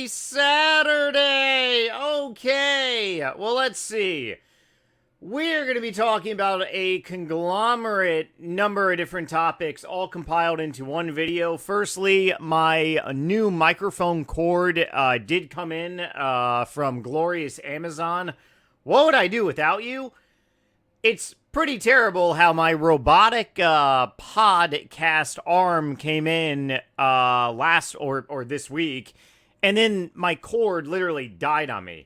Happy Saturday! Okay, well, let's see. We're going to be talking about a conglomerate number of different topics, all compiled into one video. Firstly, my new microphone cord did come in from glorious Amazon. What would I do without you? It's pretty terrible how my robotic podcast arm came in last or this week, and then my cord literally died on me.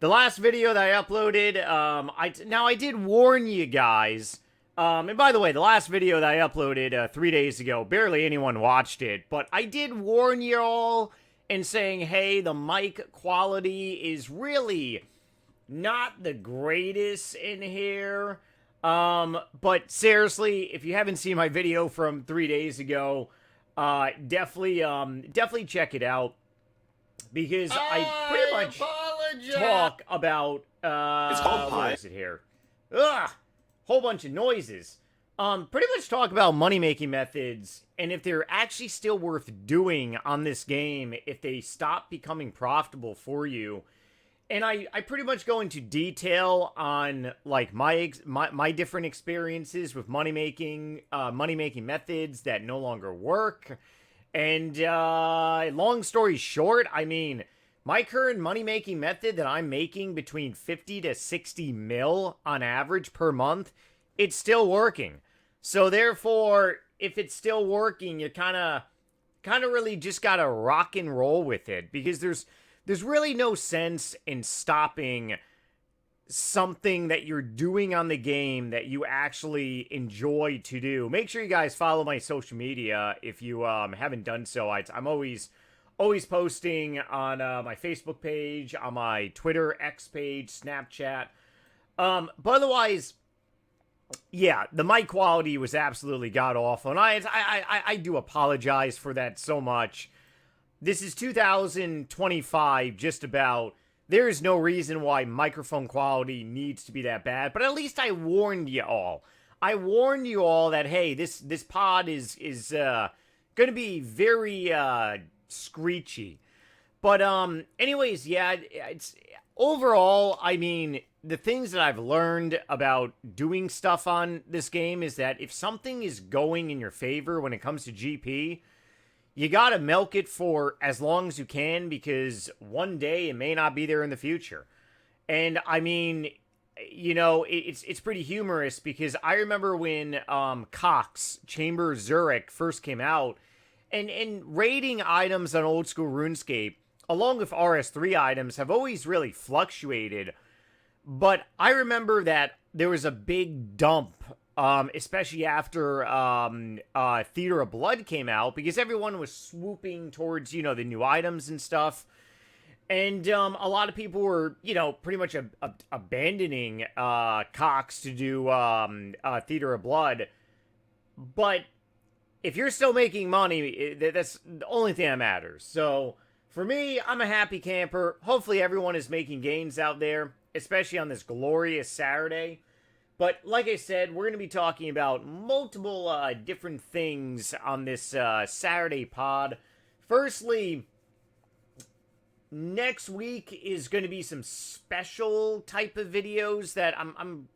The last video that I uploaded, I did warn you guys. And by the way, the last video that I uploaded 3 days ago, barely anyone watched it, but I did warn you all in saying, hey, the mic quality is really not the greatest in here. But seriously, if you haven't seen my video from 3 days ago, definitely check it out, because I pretty much talk about, it's called what is it here? Ugh! Whole bunch of noises. Pretty much talk about money-making methods, and if they're actually still worth doing on this game, if they stop becoming profitable for you. And I pretty much go into detail on, like, my different experiences with money-making methods that no longer work. And, long story short, I mean, my current money-making method that I'm making between 50 to 60 mil on average per month, it's still working. So therefore, if it's still working, you kind of really just gotta rock and roll with it, because there's really no sense in stopping something that you're doing on the game that you actually enjoy to do. Make sure you guys follow my social media if you haven't done so. I'm always posting on my Facebook page, on my Twitter, X page, Snapchat. But otherwise, yeah, the mic quality was absolutely god-awful, and I do apologize for that so much. This is 2025, just about. There is no reason why microphone quality needs to be that bad, but at least I warned you all. I warned you all that, hey, this pod is going to be very screechy. But anyways, yeah, it's overall, I mean, the things that I've learned about doing stuff on this game is that if something is going in your favor when it comes to GP, you gotta milk it for as long as you can, because one day it may not be there in the future. And I mean, you know, it's pretty humorous, because I remember when Cox Chamber Zurich first came out, and raiding items on old school RuneScape, along with RS3 items, have always really fluctuated. But I remember that there was a big dump, especially after Theater of Blood came out, because everyone was swooping towards, you know, the new items and stuff. And a lot of people were, you know, pretty much abandoning Cox to do Theater of Blood. But if you're still making money, that's the only thing that matters. So for me, I'm a happy camper. Hopefully everyone is making gains out there, especially on this glorious Saturday. But like I said, we're going to be talking about multiple different things on this Saturday pod. Firstly, next week is going to be some special type of videos that I'm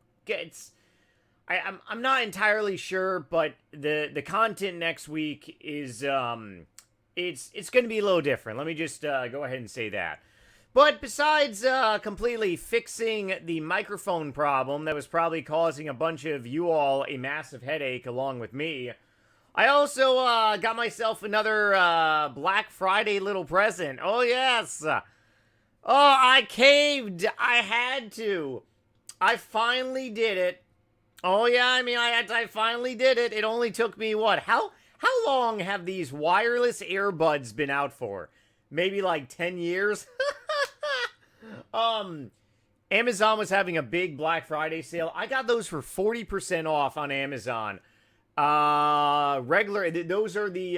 not entirely sure, but the content next week is it's going to be a little different. Let me just go ahead and say that. But besides completely fixing the microphone problem that was probably causing a bunch of you all a massive headache along with me, I also got myself another Black Friday little present. Oh, yes. Oh, I caved. I had to. I finally did it. Oh, yeah, I mean, I finally did it. It only took me, what? How long have these wireless earbuds been out for? Maybe like 10 years? Amazon was having a big Black Friday sale. I got those for 40% off on Amazon. Those are the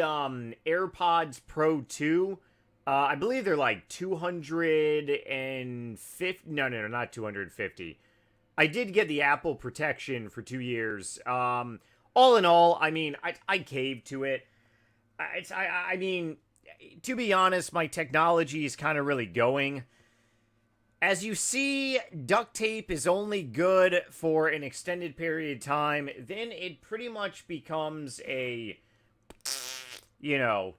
AirPods Pro 2. I believe they're like 250. No, not 250. I did get the Apple protection for 2 years. All in all, I mean, I caved to it. I mean, to be honest, my technology is kind of really going. As you see, duct tape is only good for an extended period of time. Then it pretty much becomes a,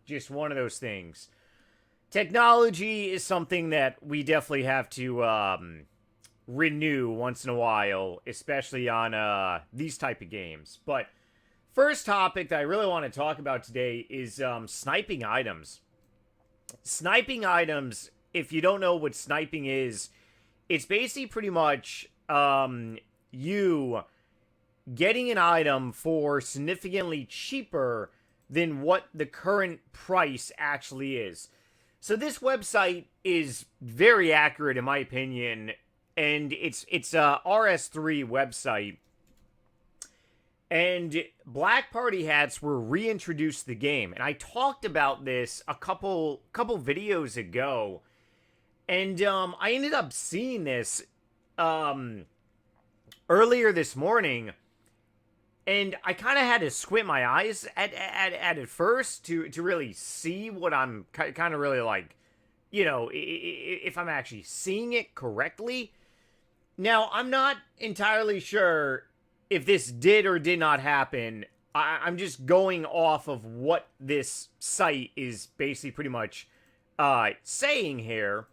just one of those things. Technology is something that we definitely have to renew once in a while, especially on these type of games. But first topic that I really want to talk about today is sniping items. Sniping items, if you don't know what sniping is, it's basically pretty much you getting an item for significantly cheaper than what the current price actually is. So this website is very accurate in my opinion, and it's a RS3 website. And Black Party hats were reintroduced to the game, and I talked about this a couple videos ago, and I ended up seeing this earlier this morning, and I kind of had to squint my eyes at it first to really see what I'm kind of really like, if I'm actually seeing it correctly. Now, I'm not entirely sure if this did or did not happen. I'm just going off of what this site is basically pretty much saying here.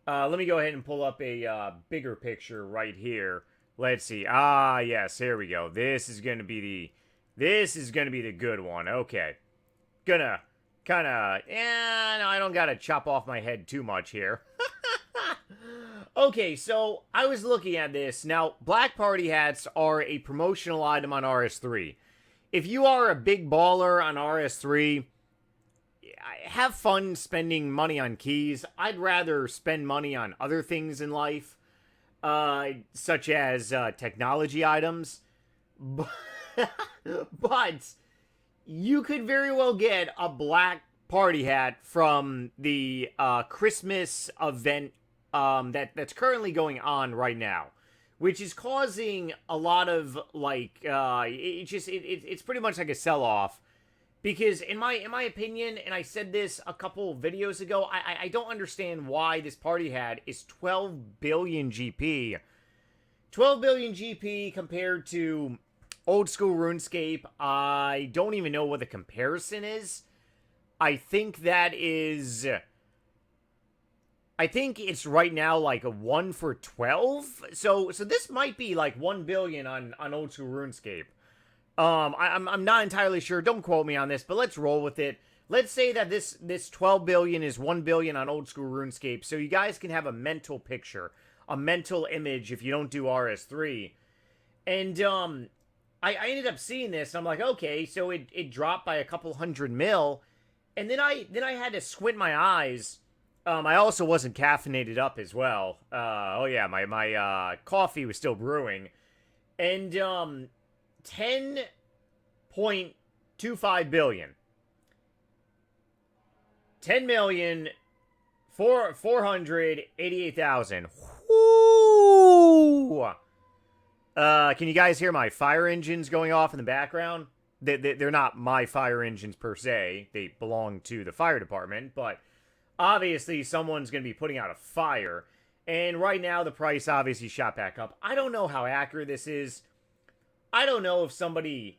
Let me go ahead and pull up a bigger picture right here. Let's see. Yes, here we go. This is gonna be the good one. Okay. Gonna kinda, no, I don't gotta chop off my head too much here. Okay, so I was looking at this. Now, Black Party hats are a promotional item on RS3. If you are a big baller on RS3, have fun spending money on keys. I'd rather spend money on other things in life. Such as technology items, but you could very well get a Black Party hat from the Christmas event that's currently going on right now, which is causing a lot of it's pretty much like a sell-off. Because in my opinion, and I said this a couple videos ago, I don't understand why this party hat is 12 billion GP. 12 billion GP compared to old school RuneScape. I don't even know what the comparison is. I think it's right now like a 1 for 12. So this might be like 1 billion on old school RuneScape. I'm not entirely sure. Don't quote me on this, but let's roll with it. Let's say that this 12 billion is 1 billion on old school RuneScape, so you guys can have a mental picture, a mental image if you don't do RS3. And I ended up seeing this, and I'm like, okay, so it dropped by a couple hundred mil, and then I had to squint my eyes. I also wasn't caffeinated up as well. My coffee was still brewing, and 10.25 billion. 10,488,000. Whoo! Can you guys hear my fire engines going off in the background? They're not my fire engines per se. They belong to the fire department, but obviously someone's going to be putting out a fire. And right now the price obviously shot back up. I don't know how accurate this is. I don't know if somebody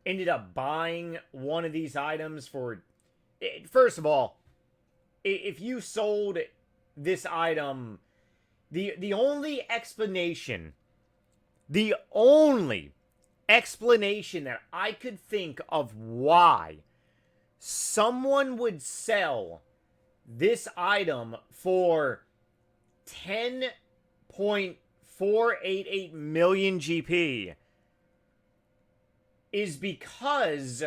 ended up buying one of these items for... First of all, if you sold this item, the only explanation that I could think of why someone would sell this item for 10.488 million GP is because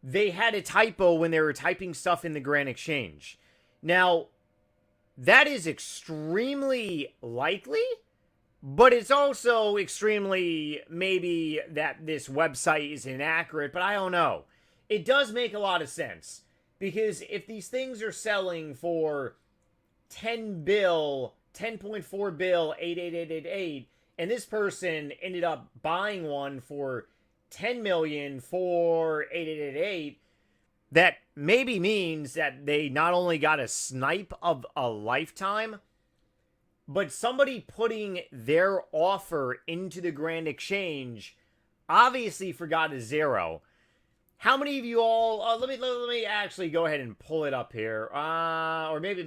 they had a typo when they were typing stuff in the Grand Exchange. Now, that is extremely likely, but it's also extremely maybe that this website is inaccurate, but I don't know. It does make a lot of sense, because if these things are selling for 10 bill, 10.4 bill, 88888, and this person ended up buying one for 10 million for 8888, that maybe means that they not only got a snipe of a lifetime, but somebody putting their offer into the Grand Exchange obviously forgot a zero. How many of you all? Let me actually go ahead and pull it up here. Or maybe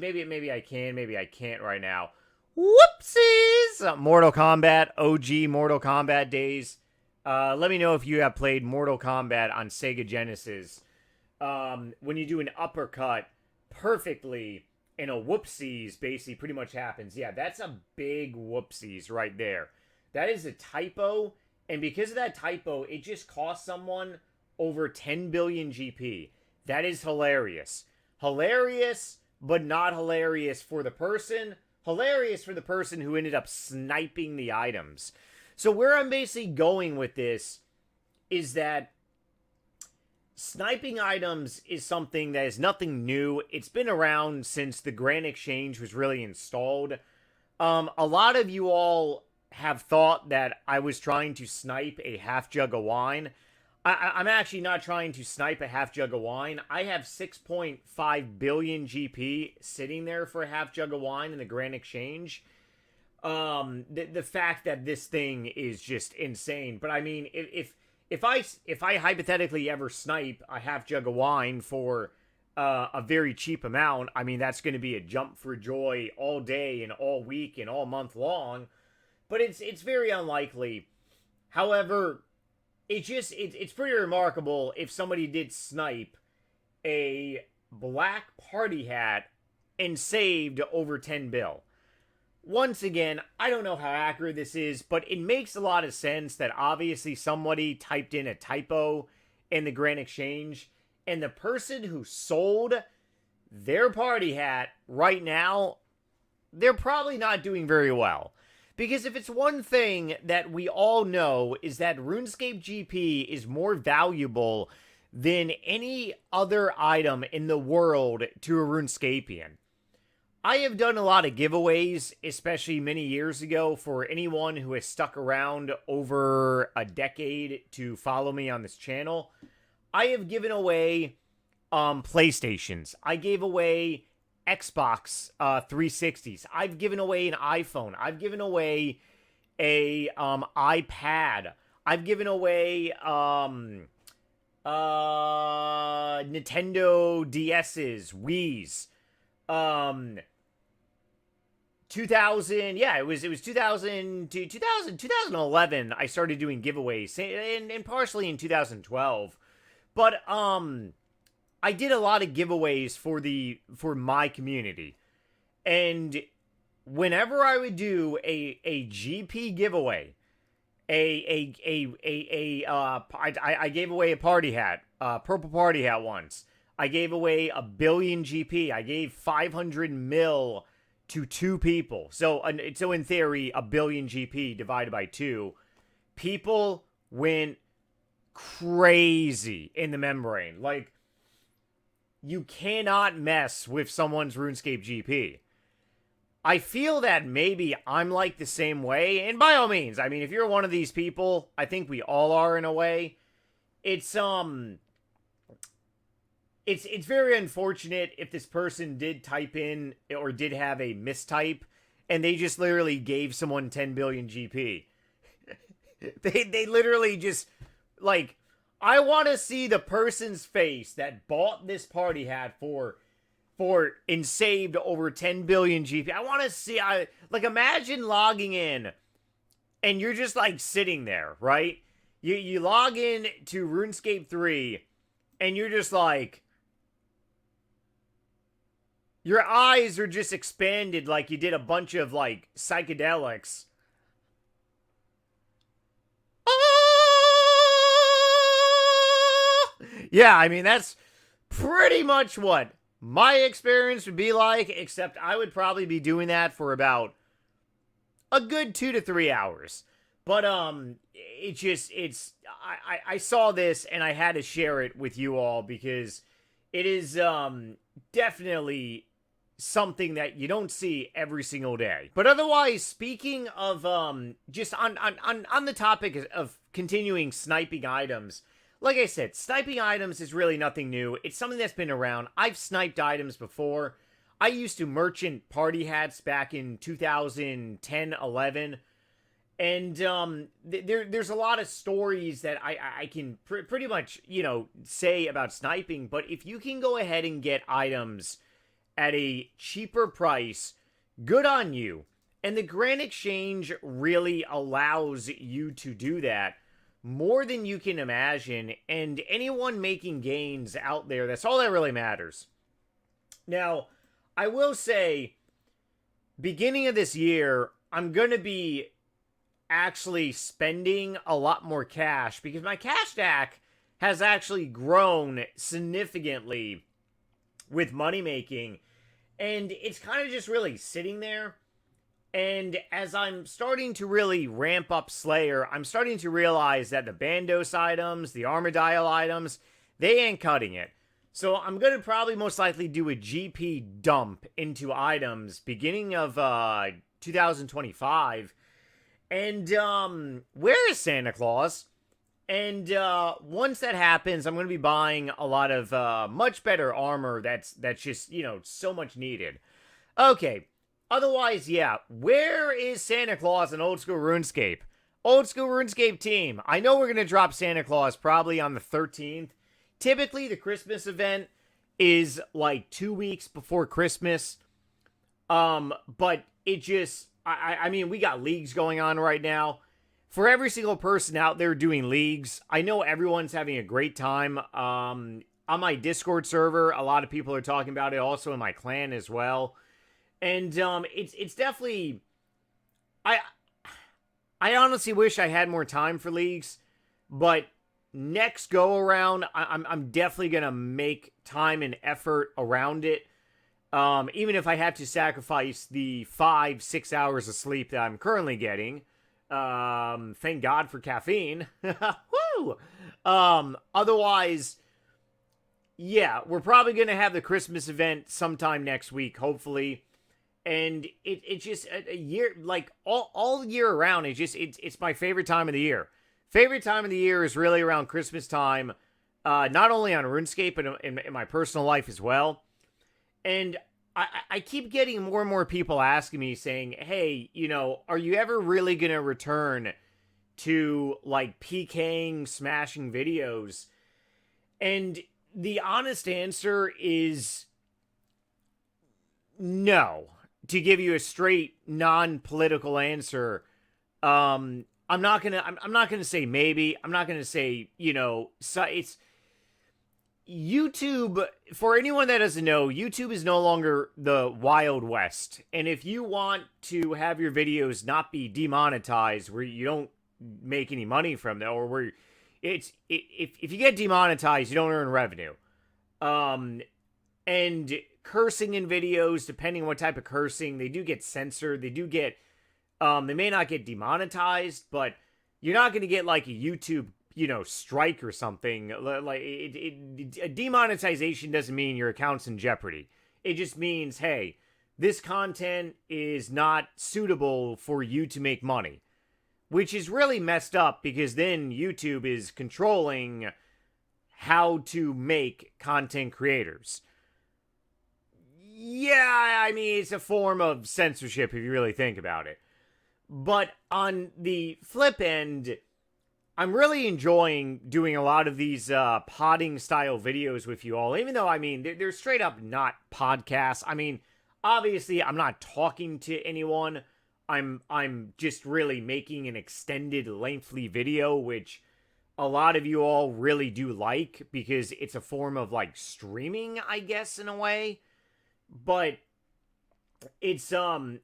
I can, maybe I can't right now. Whoopsies! Mortal Kombat, OG Mortal Kombat days. Let me know if you have played Mortal Kombat on Sega Genesis. When you do an uppercut perfectly, and a whoopsies basically pretty much happens. Yeah, that's a big whoopsies right there. That is a typo, and because of that typo, it just cost someone over 10 billion GP. That is hilarious. Hilarious, but not hilarious for the person. Hilarious for the person who ended up sniping the items. So where I'm basically going with this is that sniping items is something that is nothing new. It's been around since the Grand Exchange was really installed. A lot of you all have thought that I was trying to snipe a half jug of wine. I'm actually not trying to snipe a half jug of wine. I have 6.5 billion GP sitting there for a half jug of wine in the Grand Exchange. The fact that this thing is just insane. But I mean, if I hypothetically ever snipe a half jug of wine for a very cheap amount, I mean, that's going to be a jump for joy all day and all week and all month long. But it's very unlikely. However, it's pretty remarkable if somebody did snipe a black party hat and saved over 10 bill. Once again, I don't know how accurate this is, but it makes a lot of sense that obviously somebody typed in a typo in the Grand Exchange, and the person who sold their party hat right now, they're probably not doing very well. Because if it's one thing that we all know is that RuneScape GP is more valuable than any other item in the world to a RuneScapian. I have done a lot of giveaways, especially many years ago, for anyone who has stuck around over a decade to follow me on this channel. I have given away PlayStations. I gave away Xbox 360s. I've given away an iPhone. I've given away a iPad. I've given away Nintendo DS's, Wii's. 2000, yeah, it was 2000 to 2011 I started doing giveaways, and partially in 2012. But I did a lot of giveaways for my community. And whenever I would do a GP giveaway, I gave away a party hat, purple party hat once. I gave away 1 billion GP. I gave 500 mil to 2 people. So in theory, 1 billion GP divided by 2. People went crazy in the membrane. Like, you cannot mess with someone's RuneScape GP. I feel that maybe I'm like the same way, and by all means, I mean, if you're one of these people, I think we all are in a way. It's very unfortunate if this person did type in or did have a mistype, and they just literally gave someone 10 billion GP. They literally just, like, I want to see the person's face that bought this party hat for and saved over 10 billion GP. I want to see, like, imagine logging in and you're just, like, sitting there, right? You log in to RuneScape 3 and you're just like, your eyes are just expanded like you did a bunch of, like, psychedelics. Yeah, I mean, that's pretty much what my experience would be like, except I would probably be doing that for about a good 2 to 3 hours. But, I saw this and I had to share it with you all because it is, definitely something that you don't see every single day. But otherwise, speaking of, just on the topic of continuing sniping items, like I said, sniping items is really nothing new. It's something that's been around. I've sniped items before. I used to merchant party hats back in 2010, 11. And there's a lot of stories that I can pretty much, say about sniping. But if you can go ahead and get items at a cheaper price, good on you. And the Grand Exchange really allows you to do that more than you can imagine. And anyone making gains out there, that's all that really matters. Now, I will say, beginning of this year, I'm going to be actually spending a lot more cash because my cash stack has actually grown significantly with money making, and it's kind of just really sitting there. And as I'm starting to really ramp up Slayer, I'm starting to realize that the Bandos items, the Armadillo items, they ain't cutting it. So I'm going to probably most likely do a GP dump into items beginning of 2025. And where is Santa Claus? And once that happens, I'm going to be buying a lot of much better armor that's just, so much needed. Okay. Otherwise, yeah, where is Santa Claus in Old School RuneScape? Old School RuneScape team, I know we're going to drop Santa Claus probably on the 13th. Typically, the Christmas event is like 2 weeks before Christmas. But it just, I mean, we got leagues going on right now. For every single person out there doing leagues, I know everyone's having a great time. On my Discord server, a lot of people are talking about it, also in my clan as well. And it's definitely, I honestly wish I had more time for leagues, but next go around, I'm definitely gonna make time and effort around it. Even if I have to sacrifice the 5-6 hours of sleep that I'm currently getting. Thank God for caffeine. Woo! Otherwise, yeah, we're probably gonna have the Christmas event sometime next week, hopefully. And it's just a year, like all year around. It's my favorite time of the year. Favorite time of the year is really around Christmas time. Not only on RuneScape, but in my personal life as well. And I keep getting more and more people asking me, saying, hey, are you ever really going to return to, like, PKing, smashing videos? And the honest answer is no. To give you a straight, non-political answer, I'm not gonna say maybe. I'm not gonna say, so it's YouTube. For anyone that doesn't know, YouTube is no longer the Wild West. And if you want to have your videos not be demonetized, where you don't make any money from them, or where if you get demonetized, you don't earn revenue. And cursing in videos, depending on what type of cursing, they do get censored. They do get, they may not get demonetized, but you're not going to get like a YouTube, strike or something. Like a demonetization doesn't mean your account's in jeopardy. It just means, hey, this content is not suitable for you to make money, which is really messed up because then YouTube is controlling how to make content creators. Yeah, I mean, it's a form of censorship if you really think about it. But on the flip end, I'm really enjoying doing a lot of these podding style videos with you all, even though, I mean, they're straight up not podcasts. I mean, obviously, I'm not talking to anyone. I'm just really making an extended, lengthy video, which a lot of you all really do like because it's a form of, like, streaming, I guess, in a way. But it's one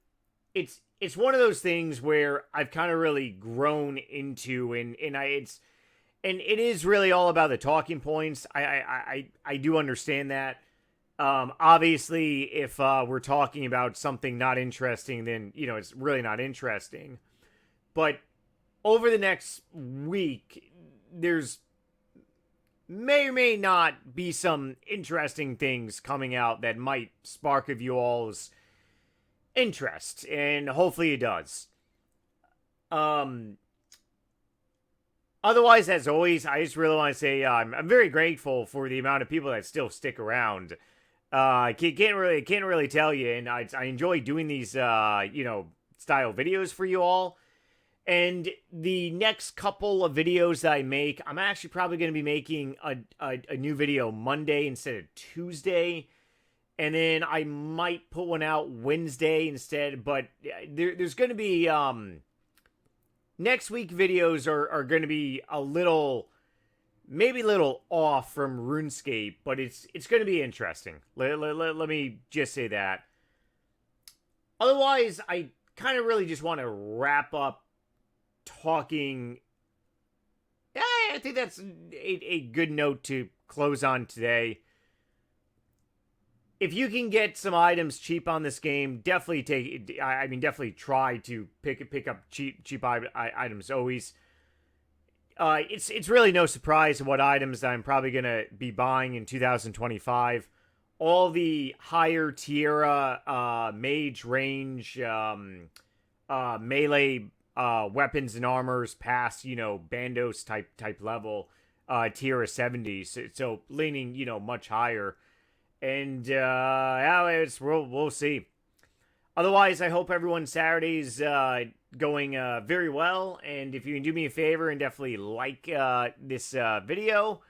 of those things where I've kind of really grown into, and it is really all about the talking points. I do understand that. Obviously, if we're talking about something not interesting, then it's really not interesting. But over the next week, there's may or may not be some interesting things coming out that might spark of you all's interest, and hopefully it does. Otherwise, as always, I just really want to say I'm very grateful for the amount of people that still stick around. I can't really tell you, and I enjoy doing these style videos for you all. And the next couple of videos that I make, I'm actually probably going to be making a new video Monday instead of Tuesday. And then I might put one out Wednesday instead. But there's going to be... next week videos are going to be maybe a little off from RuneScape. But it's going to be interesting. Let me just say that. Otherwise, I kind of really just want to wrap up talking. I think that's a good note to close on today. If you can get some items cheap on this game, definitely definitely try to pick up cheap items always. It's really no surprise what items I'm probably gonna be buying in 2025. All the higher tier mage range melee weapons and armors past, Bandos type level, tier of 70s. So leaning, much higher. And, we'll see. Otherwise, I hope everyone's Saturday's going very well. And if you can do me a favor and definitely like this video.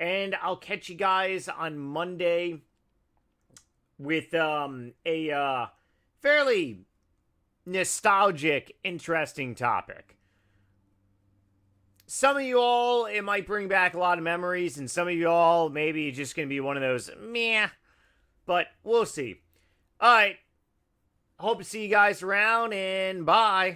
And I'll catch you guys on Monday with a fairly nostalgic, interesting topic. Some of you all, it might bring back a lot of memories, and some of you all, maybe it's just going to be one of those meh, but we'll see. Alright, hope to see you guys around, and bye.